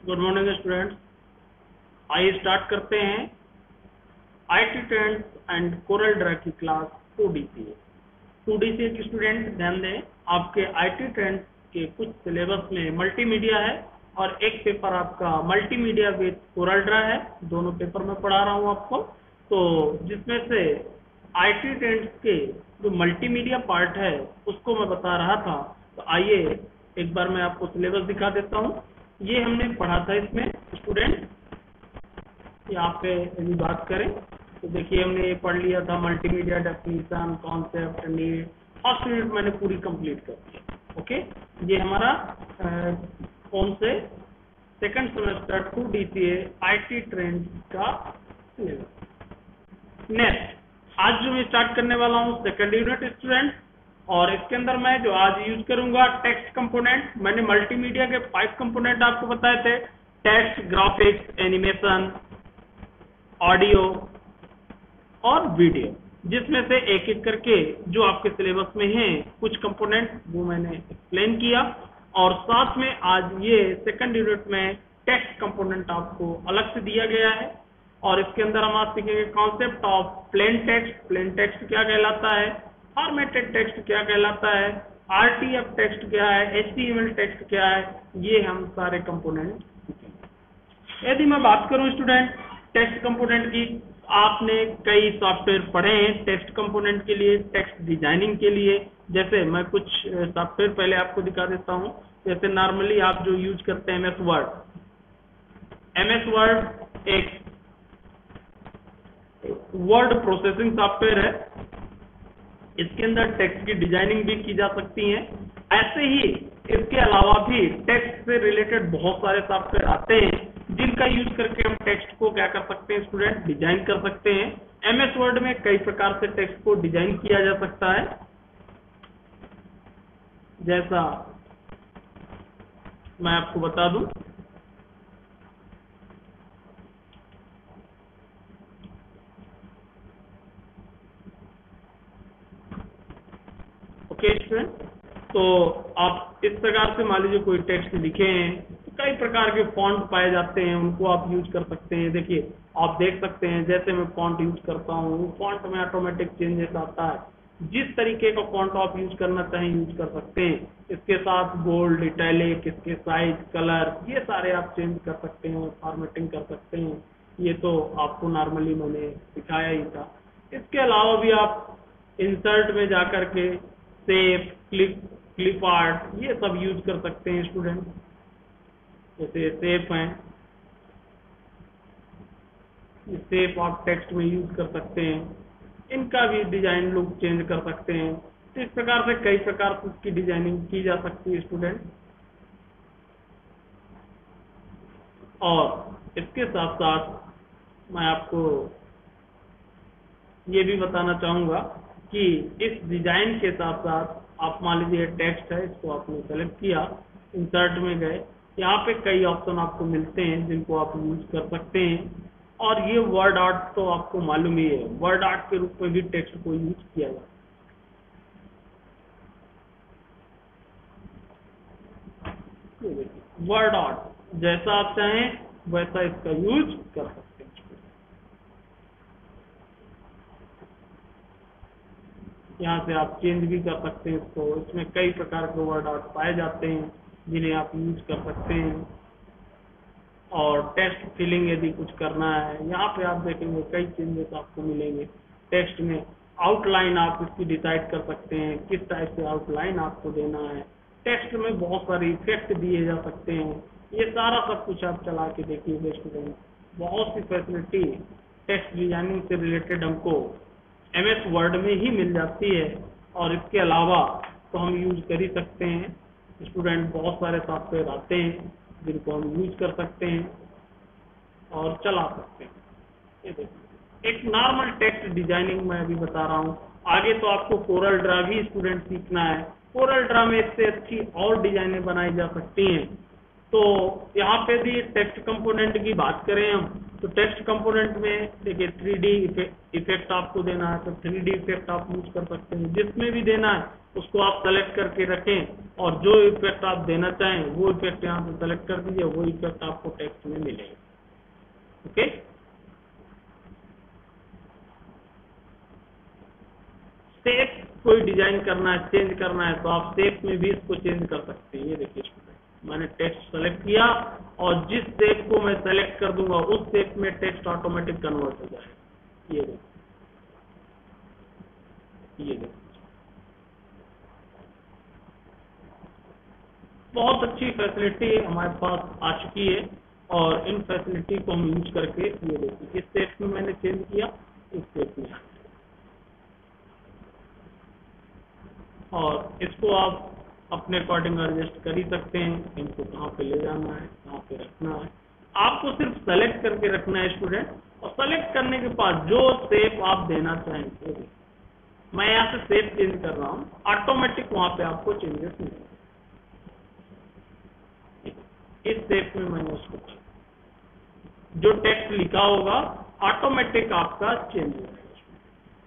Good morning students. आइए start करते हैं IT trends and Corel Draw की क्लास 2DCA। 2DCA की स्टूडेंट ध्यान दें, आपके आईटी ट्रेंड्स के कुछ सिलेबस में मल्टीमीडिया है और एक पेपर आपका मल्टीमीडिया विद कोरल ड्रा है। दोनों पेपर में पढ़ा रहा हूँ आपको, तो जिसमें से आईटी ट्रेंड्स के जो मल्टीमीडिया पार्ट है उसको मैं बता रहा था। तो आइए एक बार मैं आपको सिलेबस दिखा देता हूँ। ये हमने पढ़ा था इसमें स्टूडेंट, यहाँ पे यदि बात करें तो देखिए हमने ये पढ़ लिया था multimedia definition, concept, need. First unit मैंने पूरी कंप्लीट कर दी। ओके, ये हमारा कौन से second semester 2DCA IT trend का सिलेबस। नेक्स्ट आज जो मैं स्टार्ट करने वाला हूँ सेकंड यूनिट स्टूडेंट, और इसके अंदर मैं जो आज यूज करूंगा टेक्स्ट कंपोनेंट। मैंने मल्टीमीडिया के 5 कंपोनेंट आपको बताए थे, टेक्स्ट, ग्राफिक्स, एनिमेशन, ऑडियो और वीडियो, जिसमें से एक एक करके जो आपके सिलेबस में हैं कुछ कंपोनेंट वो मैंने एक्सप्लेन किया। और साथ में आज ये सेकंड यूनिट में टेक्स्ट कंपोनेंट आपको अलग से दिया गया है, और इसके अंदर हम आज सीखेंगे concept of plain text. Plain text क्या कहलाता है, फॉर्मेटेड टेक्स्ट क्या कहलाता है, आरटीएफ टेक्स्ट क्या है, एचटीएमएल टेक्स्ट क्या है, ये हम सारे कंपोनेंट सीखेंगे। यदि मैं बात करूं स्टूडेंट टेक्स्ट कंपोनेंट की, आपने कई सॉफ्टवेयर पढ़े हैं टेक्स्ट कंपोनेंट के लिए, टेक्स्ट डिजाइनिंग के लिए। जैसे मैं कुछ सॉफ्टवेयर पहले आपको दिखा देता हूं। जैसे नॉर्मली आप जो यूज करते हैं एमएस वर्ड एक वर्ड प्रोसेसिंग सॉफ्टवेयर है। इसके अंदर टेक्स्ट की डिजाइनिंग भी की जा सकती है। ऐसे ही इसके अलावा भी टेक्स्ट से रिलेटेड बहुत सारे सॉफ्टवेयर आते हैं जिनका यूज करके हम टेक्स्ट को क्या कर सकते हैं स्टूडेंट, डिजाइन कर सकते हैं। एमएस वर्ड में कई प्रकार से टेक्स्ट को डिजाइन किया जा सकता है, जैसा मैं आपको बता दूं। ओके स्टूडेंट, तो आप इस प्रकार से मान लीजिए कोई टेक्स्ट लिखे हैं, तो कई प्रकार के फॉन्ट पाए जाते हैं, उनको आप यूज कर सकते हैं। देखिए आप देख सकते हैं जैसे मैं फॉन्ट यूज करता हूँ, फॉन्ट में ऑटोमेटिक चेंजेस आता है। जिस तरीके का फॉन्ट आप यूज करना चाहें यूज कर सकते हैं। इसके साथ बोल्ड, इटैलिक, इसके साइज, कलर, ये सारे आप चेंज कर सकते हैं, फॉर्मेटिंग कर सकते हैं। ये तो आपको नॉर्मली मैंने दिखाया ही था। इसके अलावा भी आप इंसर्ट में जाकर के सेव, क्लिप आर्ट, ये सब यूज कर सकते हैं स्टूडेंट। जैसे सेफ हैं, सेफ आप टेक्स्ट में यूज कर सकते हैं, इनका भी डिजाइन लुक चेंज कर सकते हैं। तो इस प्रकार से कई प्रकार से इसकी डिजाइनिंग की जा सकती है स्टूडेंट। और इसके साथ साथ मैं आपको ये भी बताना चाहूंगा कि इस डिजाइन के साथ साथ आप मान लीजिए टेक्स्ट है, इसको आपने सेलेक्ट किया, इंसर्ट में गए, यहाँ पे कई ऑप्शन आपको मिलते हैं जिनको आप यूज कर सकते हैं। और ये वर्ड आर्ट तो आपको मालूम ही है, वर्ड आर्ट के रूप में भी टेक्स्ट को यूज किया जाता है। वर्ड आर्ट जैसा आप चाहें वैसा इसका यूज कर सकते हैं। यहाँ से आप चेंज भी कर सकते हैं इसको। इसमें कई प्रकार के वर्ड आर्ट पाए जाते हैं जिन्हें आप यूज कर सकते हैं। और टेक्स्ट फिलिंग यदि कुछ करना है, यहाँ पे आप देखेंगे कई चेंजेस आपको मिलेंगे। टेक्स्ट में आउटलाइन आप इसकी डिसाइड कर सकते हैं, किस टाइप से आउटलाइन आपको देना है। टेक्स्ट में बहुत सारे इफेक्ट दिए जा सकते हैं। ये सारा सब कुछ आप चला के देखिए स्टूडेंट, बहुत सी फैसिलिटी टेक्स्ट डिजाइनिंग से रिलेटेड हमको एमएस वर्ड में ही मिल जाती है। और इसके अलावा तो हम यूज कर ही सकते हैं स्टूडेंट, बहुत सारे सॉफ्टवेयर आते हैं जिनको हम यूज कर सकते हैं और चला सकते हैं। ये देखिए एक नॉर्मल टेक्स्ट डिजाइनिंग मैं अभी बता रहा हूँ। आगे तो आपको कोरल ड्रा भी स्टूडेंट सीखना है। कोरल ड्रा में इससे अच्छी और डिजाइनें बनाई जा सकती हैं। तो यहाँ पे भी टेक्स्ट कंपोनेंट की बात करें हम, तो टेक्स्ट कंपोनेंट में देखिए 3D इफेक्ट आपको देना है तो 3D इफेक्ट आप यूज कर सकते हैं, जिसमें भी देना है उसको आप सेलेक्ट करके रखें और जो इफेक्ट आप देना चाहें वो इफेक्ट यहाँ से सेलेक्ट कर दीजिए, वो इफेक्ट आपको टेक्स्ट में मिलेगा। ओके, शेप कोई डिजाइन करना है, चेंज करना है तो आप शेप में भी इसको चेंज कर सकते हैं। ये देखिए स्टूडेंट, मैंने टेक्स्ट सेलेक्ट किया और जिस शेप को मैं सेलेक्ट कर दूंगा उस शेप में टेक्स्ट ऑटोमेटिक कन्वर्ट हो जाएगा। ये देखिए, ये देखिए, बहुत अच्छी फैसिलिटी हमारे पास आ चुकी है और इन फैसिलिटी को हम यूज करके ये देखिए इस शेप में मैंने चेंज किया, इस शेप में, और इसको आप अपने अकॉर्डिंग एडजस्ट कर ही सकते हैं। इनको कहाँ पे ले जाना है, कहाँ पे रखना है, आपको सिर्फ सेलेक्ट करके रखना है स्टूडेंट। और सेलेक्ट करने के बाद जो शेप आप देना चाहेंगे, मैं यहाँ से शेप चेंज कर रहा हूँ, ऑटोमेटिक वहां पे आपको चेंजेस मिलेंगे। इस शेप में मैंने उसको जो टेक्स्ट लिखा होगा ऑटोमेटिक आपका चेंज हो जाएगा।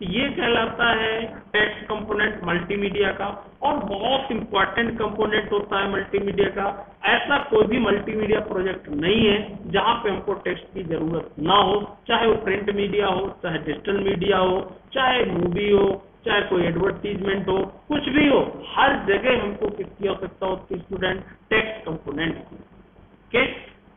ये कहलाता है टेक्स्ट कंपोनेंट मल्टीमीडिया का, और बहुत इंपॉर्टेंट कंपोनेंट होता है मल्टीमीडिया का। ऐसा कोई भी मल्टीमीडिया प्रोजेक्ट नहीं है जहां पे हमको टेक्स्ट की जरूरत ना हो, चाहे वो प्रिंट मीडिया हो, चाहे डिजिटल मीडिया हो, चाहे मूवी हो, चाहे कोई एडवर्टीजमेंट हो, कुछ भी हो, हर जगह हमको किसकी आवश्यकता होती है स्टूडेंट? टेक्स्ट कंपोनेंट की। ओके,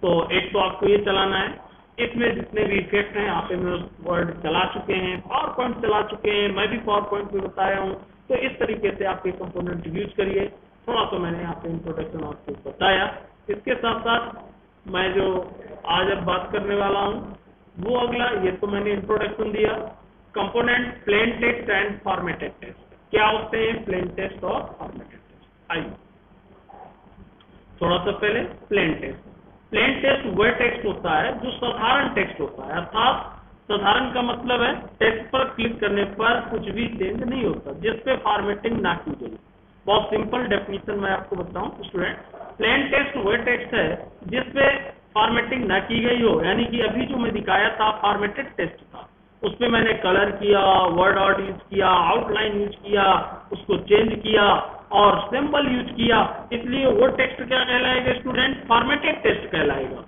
तो एक तो आपको ये चलाना है। इसमें जितने भी इफेक्ट हैं आप में वर्ड चला चुके हैं, पावर पॉइंट चला चुके हैं, मैं भी पावर पॉइंट में बताया हूँ। तो इस तरीके से आप ये कंपोनेंट यूज करिए। थोड़ा तो मैंने यहाँ पे इंट्रोडक्शन आपको बताया। इसके साथ साथ मैं जो आज अब बात करने वाला हूँ वो अगला, ये तो मैंने इंट्रोडक्शन दिया। Component plain text and formatted text क्या होते हैं? प्लेन टेक्स्ट और फॉर्मेटेड टेक्स्ट। आइए थोड़ा सा पहले प्लेन टेक्स्ट। प्लेन टेक्स्ट वह टेक्स्ट होता है जो साधारण टेक्स्ट होता है, अर्थात साधारण का मतलब है टेक्स्ट पर क्लिक करने पर कुछ भी चेंज नहीं होता, जिसपे फॉर्मेटिंग ना की गई। बहुत सिंपल डेफिनेशन मैं आपको बताऊं स्टूडेंट, प्लेन टेक्स्ट वह टेक्स्ट है जिसपे फॉर्मेटिंग ना की गई हो, यानी कि अभी जो मैं दिखाया था फॉर्मेटेड टेक्स्ट था, उसमें मैंने कलर किया, वर्ड आर्ट यूज किया, आउटलाइन यूज किया, उसको चेंज किया और सिंबल यूज किया, इसलिए वो टेक्स्ट क्या कहलाएगा स्टूडेंट? फॉर्मेटेड टेक्स्ट कहलाएगा।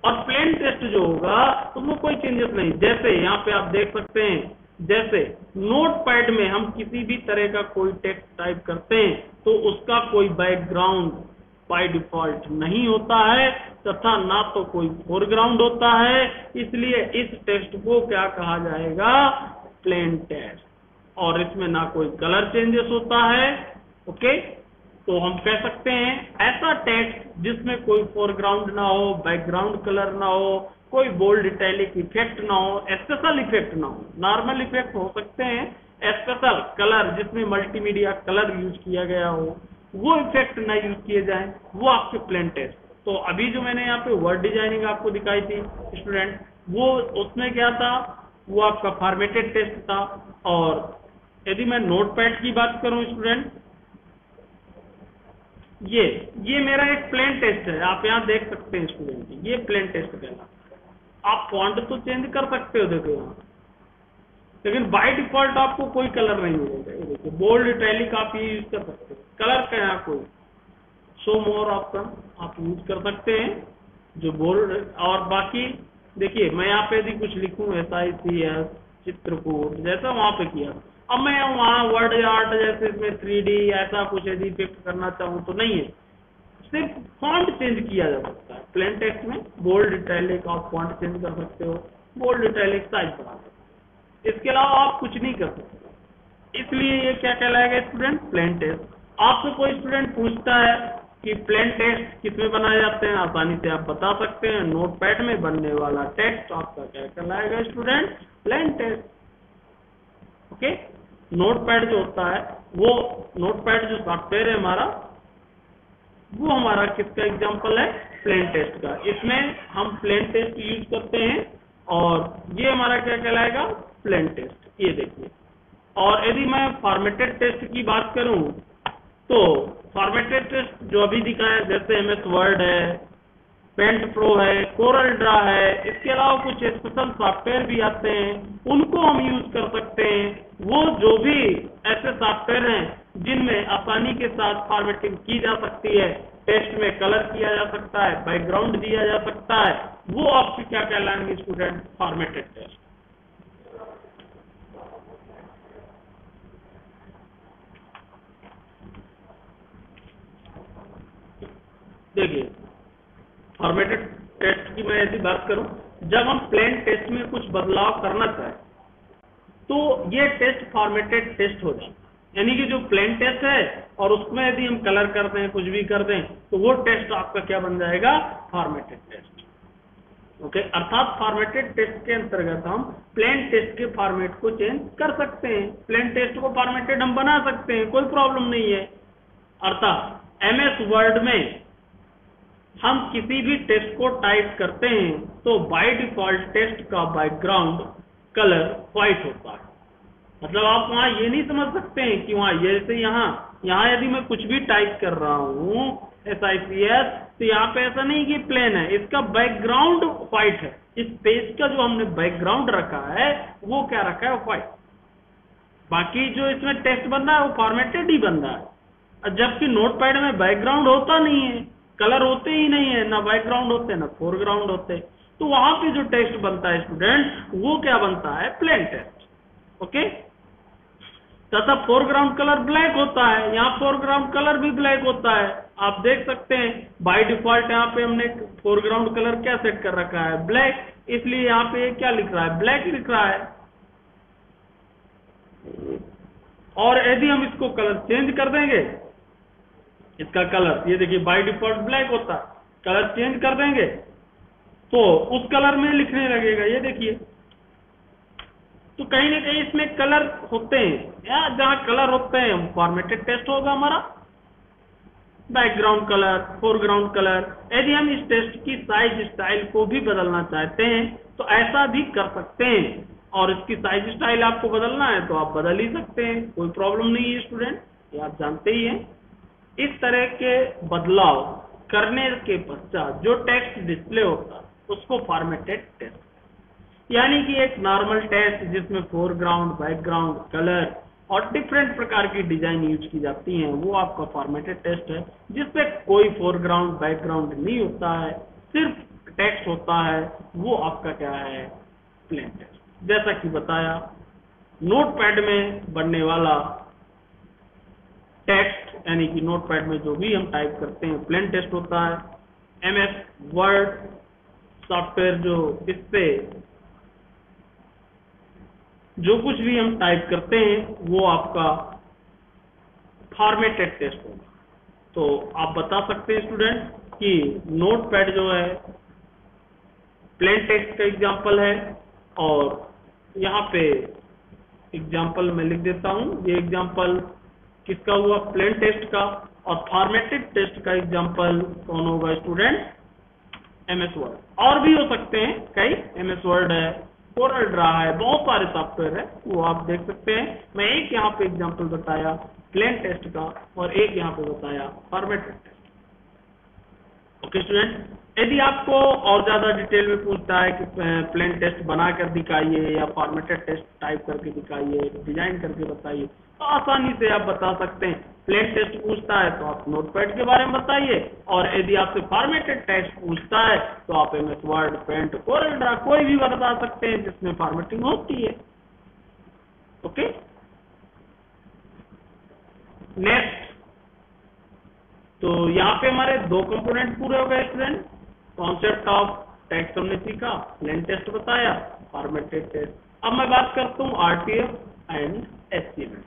और प्लेन टेक्स्ट जो होगा उसमें कोई चेंजेस नहीं। जैसे यहाँ पे आप देख सकते हैं, जैसे नोटपैड में हम किसी भी तरह का कोई टेक्स्ट टाइप करते हैं तो उसका कोई बैकग्राउंड बाय डिफॉल्ट नहीं होता है तथा ना तो कोई फोरग्राउंड होता है, इसलिए इस टेक्स्ट को क्या कहा जाएगा? Plain text. और इसमें ना कोई कलर चेंजेस होता है। ओके, तो हम कह सकते हैं ऐसा टेक्स्ट जिसमें कोई फोरग्राउंड ना हो, बैकग्राउंड कलर ना हो, कोई बोल्ड इटैलिक इफेक्ट ना हो, स्पेशल इफेक्ट ना हो। नॉर्मल इफेक्ट हो सकते हैं, स्पेशल कलर जिसमें मल्टीमीडिया कलर यूज किया गया हो वो इफेक्ट ना यूज किए जाए, वो आपके प्लेन टेक्स्ट। तो अभी जो मैंने यहाँ पे वर्ड डिजाइनिंग आपको दिखाई थी स्टूडेंट, वो उसमें क्या था? वो आपका फॉर्मेटेड टेक्स्ट था। और यदि मैं नोटपैड की बात करूं स्टूडेंट, ये मेरा एक प्लेन टेक्स्ट है, आप यहाँ देख सकते हैं स्टूडेंट, ये प्लेन टेक्स्ट कहलाता है। आप फॉन्ट तो चेंज कर सकते हो, देखो यहाँ, लेकिन बाय डिफॉल्ट आपको कोई कलर नहीं मिलेगा। ये देखिए बोल्ड इटैलिक आप ये यूज कर सकते हो, कलर का यहाँ कोई शो मोर ऑप्शन आप यूज कर सकते हैं जो बोल्ड। और बाकी देखिए मैं यहाँ पे यदि कुछ लिखूं SICS चित्रकूट जैसा वहां पे किया, अब मैं वहाँ वर्ड आर्ट जैसे इसमें 3D ऐसा कुछ यदि इफेक्ट करना चाहूँ तो नहीं है, सिर्फ फॉन्ट चेंज किया जा सकता है। प्लेन टेक्स्ट में बोल्ड इटैलिक आप फॉन्ट चेंज कर सकते हो, बोल्ड इटैलिक साइज बढ़ा सकते हो, इसके अलावा आप कुछ नहीं कर सकते। इसलिए ये क्या कहलाएगा स्टूडेंट? Plain text. आपसे कोई स्टूडेंट पूछता है कि प्लेन टेक्स्ट किसमें बनाए जाते हैं, आसानी से आप बता सकते हैं, नोटपैड में बनने वाला टेक्स्ट आपका क्या कहलाएगा student? Plain text. Okay, notepad जो होता है वो, नोटपैड जो सॉफ्टवेयर है हमारा, वो हमारा किसका एग्जांपल है? प्लेन टेक्स्ट का। इसमें हम प्लेन टेक्स्ट यूज करते हैं और ये हमारा क्या कहलाएगा? Plain text. ये देखिए। और यदि मैं फॉर्मेटेड टेक्स्ट की बात करूं तो फॉर्मेटेड टेक्स्ट जो अभी दिखाया, जैसे MS वर्ड है, पेंट प्रो है, कोरल ड्रा है, इसके अलावा कुछ स्पेशल सॉफ्टवेयर भी आते हैं, उनको हम यूज कर सकते हैं। वो जो भी ऐसे सॉफ्टवेयर हैं जिनमें आसानी के साथ फॉर्मेटिंग की जा सकती है, टेक्स्ट में कलर किया जा सकता है, बैकग्राउंड दिया जा सकता है, वो आपके क्या कहलाएंगे स्टूडेंट? Formatted text. देखिए, फॉर्मेटेड टेस्ट की मैं यदि बात करूं, जब हम प्लेन टेस्ट में कुछ बदलाव करना चाहें तो ये टेस्ट फॉर्मेटेड टेस्ट हो जाता है। यानी कि जो प्लेन टेस्ट है और उसमें यदि हम कलर कर दें, कुछ भी कर दें, तो वो टेस्ट आपका क्या बन जाएगा? Formatted test. ओके, अर्थात फॉर्मेटेड टेस्ट के अंतर्गत हम प्लेन टेस्ट के फॉर्मेट को चेंज कर सकते हैं, प्लेन टेस्ट को फॉर्मेटेड हम बना सकते हैं, कोई प्रॉब्लम नहीं है। अर्थात MS वर्ड में हम किसी भी टेक्स्ट को टाइप करते हैं तो बाय डिफॉल्ट टेक्स्ट का बैकग्राउंड कलर व्हाइट होता है। मतलब आप वहां ये नहीं समझ सकते हैं कि वहां जैसे यहाँ यदि मैं कुछ भी टाइप कर रहा हूँ SICS, तो यहाँ पे ऐसा नहीं कि प्लेन है, इसका बैकग्राउंड व्हाइट है। इस पेज का जो हमने बैकग्राउंड रखा है वो क्या रखा है? व्हाइट। बाकी जो इसमें टेक्स्ट बन रहा है वो फॉर्मेटेड ही बन रहा है, जबकि नोटपैड में बैकग्राउंड होता नहीं है, कलर होते ही नहीं है, ना बैकग्राउंड होते ना फोरग्राउंड होते, तो वहां पे जो टेक्स्ट बनता है स्टूडेंट वो क्या बनता है? Plain text. ओके, तथा फोरग्राउंड कलर ब्लैक होता है, यहाँ फोरग्राउंड कलर भी ब्लैक होता है। आप देख सकते हैं बाय डिफॉल्ट यहाँ पे हमने फोरग्राउंड कलर क्या सेट कर रखा है? ब्लैक, इसलिए यहाँ पे क्या लिख रहा है? ब्लैक लिख रहा है। और यदि हम इसको कलर चेंज कर देंगे, इसका कलर ये देखिए बाय डिफॉल्ट ब्लैक होता है, कलर चेंज कर देंगे तो उस कलर में लिखने लगेगा, ये देखिए। तो कहीं ना कहीं इसमें कलर होते हैं, या जहां कलर होते हैं फॉर्मेटेड टेस्ट होगा हमारा। बैकग्राउंड कलर, फोरग्राउंड कलर, यदि हम इस टेस्ट की साइज स्टाइल को भी बदलना चाहते हैं तो ऐसा भी कर सकते हैं, और इसकी साइज स्टाइल आपको बदलना है तो आप बदल ही सकते हैं, कोई प्रॉब्लम नहीं है स्टूडेंट, ये आप जानते ही हैं। इस तरह के बदलाव करने के पश्चात जो टेक्स्ट डिस्प्ले होता है उसको फॉर्मेटेड टेस्ट, यानी कि एक नॉर्मल टेस्ट जिसमें फोरग्राउंड, बैकग्राउंड, कलर और डिफरेंट प्रकार की डिजाइन यूज की जाती हैं, वो आपका फॉर्मेटेड टेस्ट है, जिसपे कोई फोरग्राउंड, बैकग्राउंड नहीं होता है, सिर्फ टेक्स्ट होता है, वो आपका क्या है? Plain test. जैसा कि बताया, नोटपैड में बनने वाला टेक्स्ट यानी कि नोटपैड में जो भी हम टाइप करते हैं प्लेन टेस्ट होता है। MS वर्ड सॉफ्टवेयर जो इस पे जो कुछ भी हम टाइप करते हैं वो आपका फॉर्मेटेड टेस्ट होगा। तो आप बता सकते हैं स्टूडेंट कि नोटपैड जो है प्लेन टेक्स्ट का एग्जांपल है, और यहाँ पे एग्जांपल मैं लिख देता हूँ। ये एग्जांपल किसका हुआ? प्लेन टेस्ट का। और फॉर्मेटेड टेस्ट का एग्जांपल कौन होगा स्टूडेंट? MS word. और भी हो सकते हैं कई, MS वर्ड है, कोरल ड्रा है, बहुत सारे सॉफ्टवेयर है, वो आप देख सकते हैं। मैं एक यहाँ पे एग्जांपल बताया प्लेन टेस्ट का और एक यहाँ पे बताया फॉर्मेटेड टेस्ट। ओके स्टूडेंट, यदि आपको और ज्यादा डिटेल में पूछता है कि प्लेन टेस्ट बनाकर दिखाइए या फॉर्मेटेड टेस्ट टाइप करके दिखाइए, डिजाइन करके बताइए, तो आसानी से आप बता सकते हैं। प्लेन टेस्ट पूछता है तो आप नोटपैड के बारे में बताइए, और यदि आपसे फॉर्मेटेड टेस्ट पूछता है तो आप MS Word, Paint, Corel Draw कोई भी बता सकते हैं जिसमें फॉर्मेटिंग होती है। ओके, नेक्स्ट, तो यहाँ पे हमारे दो कंपोनेंट पूरे हो गए स्टूडेंट। कॉन्सेप्ट ऑफ टेक्स्ट हमने सीखा, प्लेन टेस्ट बताया, फॉर्मेटेड टेस्ट। अब मैं बात करता हूँ RTF एंड HTML।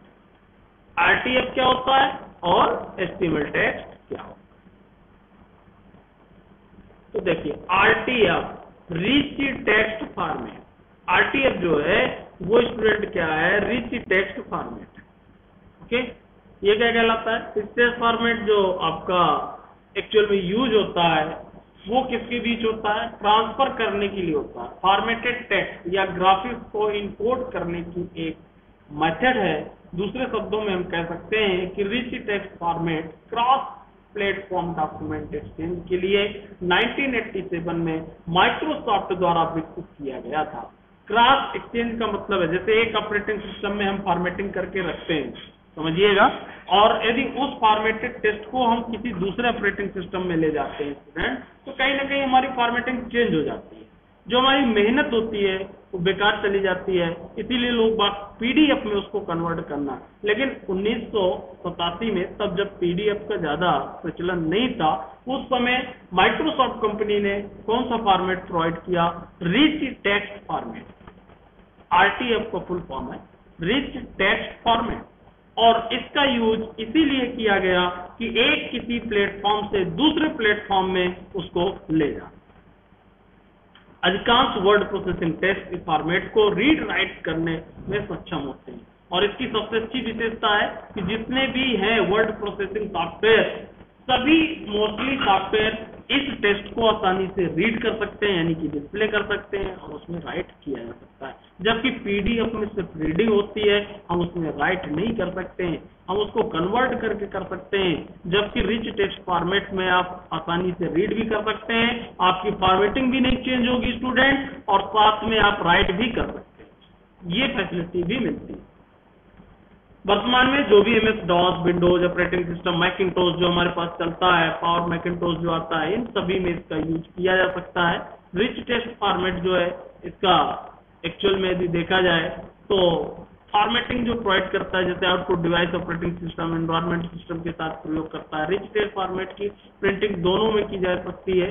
RTF क्या होता है और HTML टेक्स्ट क्या होता है? तो देखिए, RTF rich text format. RTF जो है वो स्टूडेंट क्या है? Rich text format. ओके, ये क्या कहलाता है? टेक्स्ट फॉर्मेट जो आपका एक्चुअल में यूज होता है वो किसके बीच होता है? ट्रांसफर करने के लिए होता है। फॉर्मेटेड टेक्स्ट या ग्राफिक्स को इंपोर्ट करने की एक मेथड है। दूसरे शब्दों में हम कह सकते हैं कि rich text format cross platform document exchange के लिए 1987 में माइक्रोसॉफ्ट द्वारा विकसित किया गया था। क्रॉस एक्सचेंज का मतलब है जैसे एक ऑपरेटिंग सिस्टम में हम फॉर्मेटिंग करके रखते हैं, समझिएगा, और यदि उस फॉर्मेटेड टेस्ट को हम किसी दूसरे ऑपरेटिंग सिस्टम में ले जाते हैं स्टूडेंट, तो कहीं ना कहीं हमारी फॉर्मेटिंग चेंज हो जाती है, जो हमारी मेहनत होती है वो बेकार चली जाती है। इसीलिए लोग बात पीडीएफ में उसको कन्वर्ट करना, लेकिन 1987 में तब जब पीडीएफ का ज्यादा प्रचलन नहीं था, उस समय माइक्रोसॉफ्ट कंपनी ने कौन सा फॉर्मेट प्रोवाइड किया? Rich text format. आरटीएफ का फुल फॉर्म है रिच टेक्स्ट फॉर्मेट, और इसका यूज इसीलिए किया गया कि एक किसी प्लेटफॉर्म से दूसरे प्लेटफॉर्म में उसको ले जाए। अधिकांश वर्ड प्रोसेसिंग टेस्ट इस फॉर्मेट को रीड राइट करने में सक्षम होते हैं, और इसकी सबसे अच्छी विशेषता है कि जितने भी हैं वर्ड प्रोसेसिंग सॉफ्टवेयर, सभी मोस्टली सॉफ्टवेयर इस टेस्ट को आसानी से रीड कर सकते हैं, यानी कि डिस्प्ले कर सकते हैं, और उसमें राइट किया जा सकता है। जबकि पीडीएफ में सिर्फ रीडिंग होती है, हम उसमें राइट नहीं कर सकते हैं, हम उसको कन्वर्ट करके कर सकते हैं। जबकि रिच टेक्स्ट फॉर्मेट में आप आसानी से रीड भी कर सकते हैं, आपकी फॉर्मेटिंग भी नहीं चेंज होगी स्टूडेंट, और साथ में आप राइट भी कर सकते हैं, ये फैसिलिटी भी मिलती है। वर्तमान में जो भी MS DOS, Windows operating system, Macintosh जो हमारे पास चलता है, पावर मैकिंटोश जो आता है, इन सभी में इसका यूज किया जा सकता है। रिच टेक्स्ट फॉर्मेट जो है इसका एक्चुअल में यदि देखा जाए तो फॉर्मेटिंग जो प्रोवाइड करता है, जैसे output device operating system environment system के साथ प्रयोग करता है। रिच टेक्स्ट फॉर्मेट की प्रिंटिंग दोनों में की जा सकती है।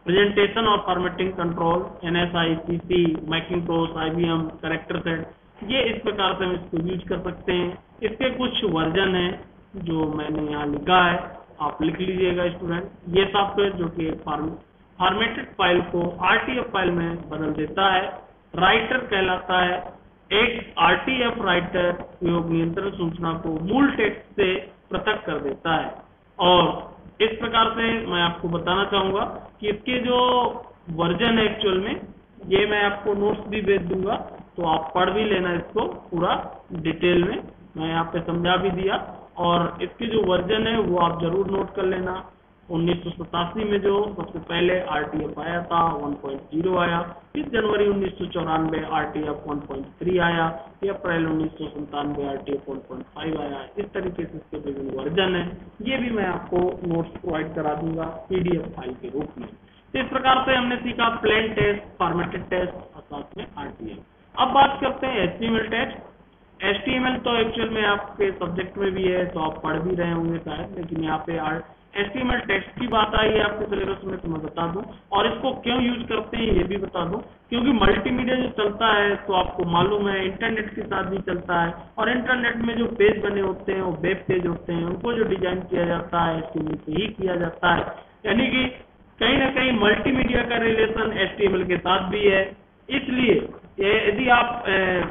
प्रेजेंटेशन और formatting control, NSI, CC, Macintosh, IBM, character set, ये इस प्रकार से हम इसको यूज कर सकते हैं। इसके कुछ वर्जन हैं जो मैंने यहाँ लिखा है, आप लिख लीजिएगा स्टूडेंट। ये सॉफ्टवेयर जो कि फॉर्मेटेड फाइल को आरटीएफ फाइल में बदल देता है, राइटर कहलाता है। एक आरटीएफ राइटर प्रयोग नियंत्रण सूचना को मूल टेक्स्ट से पृथक कर देता है, और इस प्रकार से मैं आपको बताना चाहूंगा कि इसके जो वर्जन है एक्चुअल में, ये मैं आपको नोट्स भी भेज दूंगा, तो आप पढ़ भी लेना इसको पूरा डिटेल में, मैं यहाँ पे समझा भी दिया। और इसके जो वर्जन है वो आप जरूर नोट कर लेना। 1987 में जो सबसे पहले आरटीएफ आया था 1.0 आया, फिर जनवरी 1994 आरटीएफ 1.3 आया, फिर अप्रैल 1997 आरटीएफ 1.5 आया। इस तरीके से इसके विभिन्न वर्जन है, ये भी मैं आपको नोट्स प्रोवाइड करा दूंगा पीडीएफ फाइल के रूप में। तो इस प्रकार से हमने सीखा प्लेन टेस्ट, फॉर्मेटेड टेस्ट और साथ में आरटीएफ। अब बात करते हैं एचटीएमएल टेस्ट। एचटीएमएल तो एक्चुअल में आपके सब्जेक्ट में भी है, तो आप पढ़ भी रहे होंगे शायद, लेकिन यहाँ पे एचटीएमएल टेक्स्ट की बात आई है आपके सिलेबस में, तो मैं बता दूं, और इसको क्यों यूज करते हैं ये भी बता दूं। क्योंकि मल्टीमीडिया जो चलता है तो आपको मालूम है इंटरनेट के साथ भी चलता है, और इंटरनेट में जो पेज बने होते हैं वो वेब पेज होते हैं, उनको जो डिजाइन किया जाता है एचटीएमएल से ही किया जाता है। यानी कि कहीं ना कहीं मल्टीमीडिया का रिलेशन एचटीएमएल के साथ भी है। इसलिए यदि आप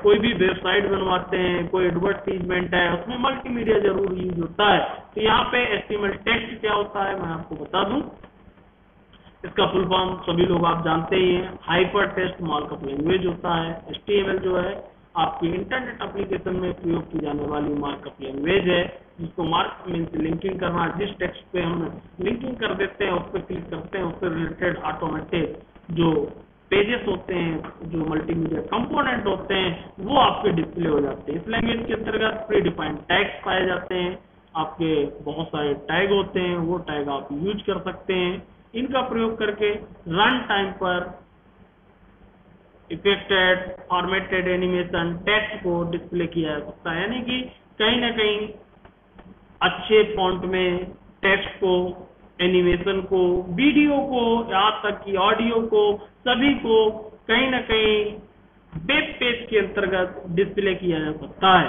कोई भी वेबसाइट बनवाते हैं, कोई एडवर्टीजमेंट है, उसमें मल्टीमीडिया जरूर यूज होता है। तो यहाँ पे एचटीएमएल टेक्स्ट क्या होता है मैं आपको बता दूं। इसका फुल फॉर्म सभी लोग आप जानते ही हैं, हाइपर टेक्स्ट मार्कअप लैंग्वेज होता है। एचटीएमएल जो है आपकी इंटरनेट एप्लीकेशन में प्रयोग की जाने वाली मार्कअप लैंग्वेज है, जिसको मार्कअप मीन्स लिंकिंग करना। जिस टेक्स्ट पे हम लिंकिंग कर देते हैं, उस पर क्लिक करते हैं, उससे रिलेटेड ऑटोमेटिक जो पेजेस होते हैं, जो मल्टीमीडिया कंपोनेंट होते हैं, वो आपके डिस्प्ले हो जाते हैं। इस लैंग्वेज के अंतर्गत प्री डिफाइंड टैग्स पाए जाते हैं, आपके बहुत सारे टैग होते हैं, वो टैग आप यूज कर सकते हैं। इनका प्रयोग करके रन टाइम पर इफेक्टेड फॉर्मेटेड एनिमेशन टेक्स्ट को डिस्प्ले किया जा सकता है, यानी कि कहीं ना कहीं अच्छे फॉन्ट में टेक्स्ट को, एनिमेशन को, वीडियो को, यहाँ तक कि ऑडियो को, सभी को कहीं ना कहीं वेब पेज के अंतर्गत डिस्प्ले किया जा सकता है।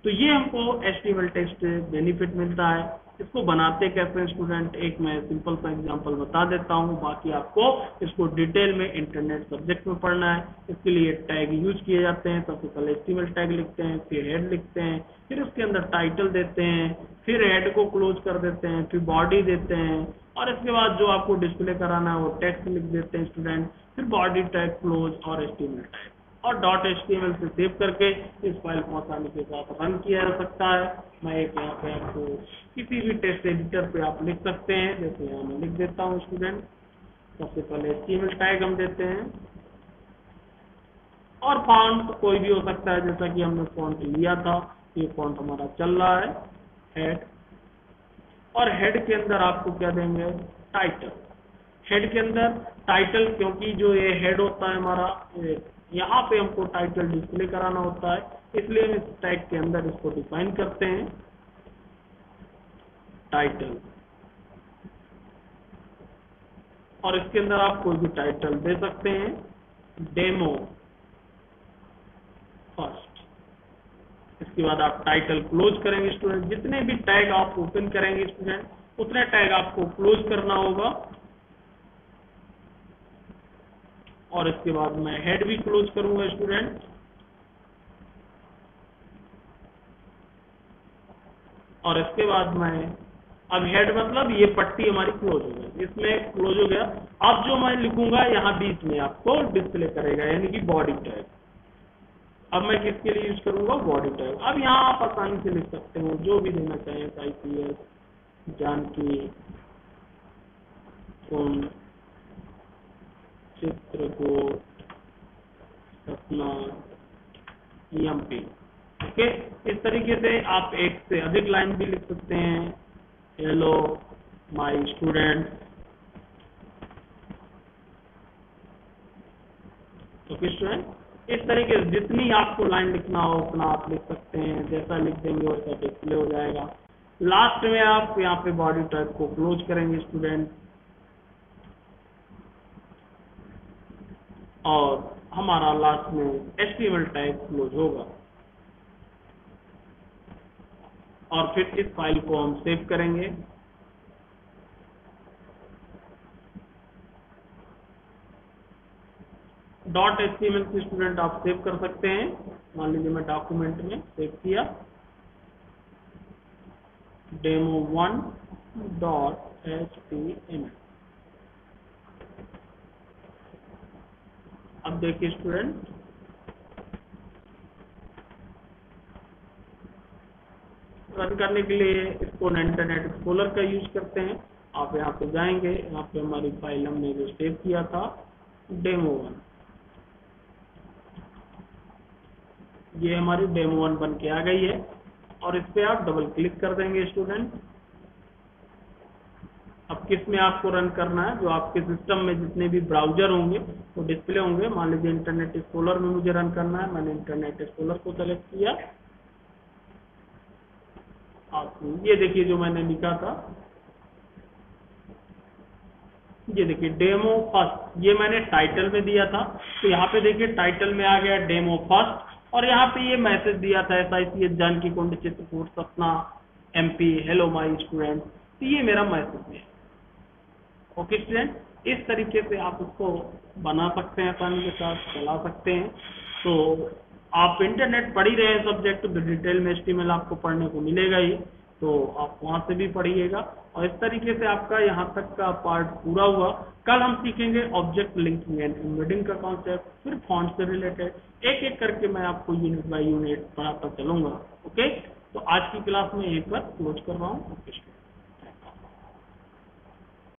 तो ये हमको एचटीएमएल टेक्स्ट बेनिफिट मिलता है। इसको बनाते कैसे स्टूडेंट, एक मैं सिंपल सा एग्जांपल बता देता हूँ, बाकी आपको इसको डिटेल में इंटरनेट सब्जेक्ट में पढ़ना है। इसके लिए टैग यूज किए जाते हैं। सबसे पहले एचटीएमएल टैग लिखते हैं, फिर हेड लिखते हैं, फिर उसके अंदर टाइटल देते हैं, फिर हेड को क्लोज कर देते हैं, फिर बॉडी देते हैं, और इसके बाद जो आपको डिस्प्ले कराना है वो टेक्स्ट लिख देते हैं स्टूडेंट, फिर बॉडी टैग क्लोज और एचटीएमएल टैग। और .html से सेव करके इस फाइल को आसानी के साथ रन किया जा सकता है। मैं एक यहाँ पे आपको किसी भी टेक्स्ट एडिटर पे आप लिख सकते हैं, जैसे यहाँ मैं लिख देता हूँ स्टूडेंट। सबसे पहले HTML टैग हम देते हैं और फॉन्ट कोई भी हो सकता है, जैसा कि हमने फॉन्ट लिया था, ये फॉन्ट हमारा चल रहा है हेड। और हेड के अंदर आपको क्या देंगे, टाइटल। हेड के अंदर टाइटल, क्योंकि जो ये हेड होता है हमारा, यहाँ पे हमको टाइटल डिस्प्ले कराना होता है, इसलिए हम इस टैग के अंदर इसको डिफाइन करते हैं टाइटल। और इसके अंदर आप कोई भी टाइटल दे सकते हैं, डेमो फर्स्ट। इसके बाद आप टाइटल क्लोज करेंगे स्टूडेंट। जितने भी टैग आप ओपन करेंगे स्टूडेंट, उतने टैग आपको क्लोज करना होगा। और इसके बाद मैं हेड भी क्लोज करूंगा स्टूडेंट। और इसके बाद मैं अब हेड मतलब ये पट्टी हमारी क्लोज हो गई, इसमें क्लोज हो गया। अब जो मैं लिखूंगा यहाँ बीच में आपको डिस्प्ले करेगा, यानी कि बॉडी टैग। अब मैं किसके लिए यूज करूंगा, बॉडी टैग। अब यहाँ आप आसानी से लिख सकते हो जो भी देना चाहें, IPS, जानकी, चित्रकूट, सपना, EMP। ओके, इस तरीके से आप एक से अधिक लाइन भी लिख सकते हैं। Hello my student. Okay student, इस तरीके से जितनी आपको लाइन लिखना हो उतना आप लिख सकते हैं। जैसा लिख देंगे वैसा डिस्प्ले हो जाएगा। लास्ट में आप यहाँ पे बॉडी टैग को क्लोज करेंगे स्टूडेंट, और हमारा लास्ट में HTML टैग क्लोज होगा। और फिर इस फाइल को हम सेव करेंगे। .html से स्टूडेंट आप सेव कर सकते हैं। मान लीजिए मैं डॉक्यूमेंट में सेव किया demo1.html। अब देखिए स्टूडेंट, रन करने के लिए इसको इंटरनेट एक्सप्लोरर का यूज करते हैं। आप यहाँ पे जाएंगे, यहाँ पे हमारी फाइल हमने जो सेव किया था demo1, ये हमारी demo1 बन के आ गई है। और इस पे आप डबल क्लिक कर देंगे स्टूडेंट। अब किस में आपको रन करना है, जो आपके सिस्टम में जितने भी ब्राउजर होंगे वो डिस्प्ले होंगे। मान लीजिए इंटरनेट एक्सप्लोरर में मुझे रन करना है, मैंने इंटरनेट एक्सप्लोरर को सेलेक्ट किया। आप ये देखिए जो मैंने लिखा था, ये देखिए डेमो फर्स्ट, ये मैंने टाइटल में दिया था। तो यहाँ पे देखिए टाइटल में आ गया डेमो फर्स्ट, और यहाँ पे ये मैसेज दिया था SICS जानकी कुंड चित्रकूट सपना MP, हेलो माय स्टूडेंट। तो ये मेरा मैसेज है। ओके स्टूडेंट, इस तरीके से आप उसको बना सकते हैं, आसानी के साथ चला सकते हैं। तो आप इंटरनेट पढ़ ही रहे हैं सब्जेक्ट, तो डिटेल में HTML आपको पढ़ने को मिलेगा ही, तो आप वहां से भी पढ़िएगा। और इस तरीके से आपका यहाँ तक का पार्ट पूरा हुआ। कल हम सीखेंगे ऑब्जेक्ट लिंकिंग एंड एम्बेडिंग का कॉन्सेप्ट, फिर फॉन्ट से रिलेटेड एक एक करके मैं आपको यूनिट बाय यूनिट पढ़ाता चलूंगा। ओके, तो आज की क्लास में यहीं पर क्लोज कर रहा हूँ।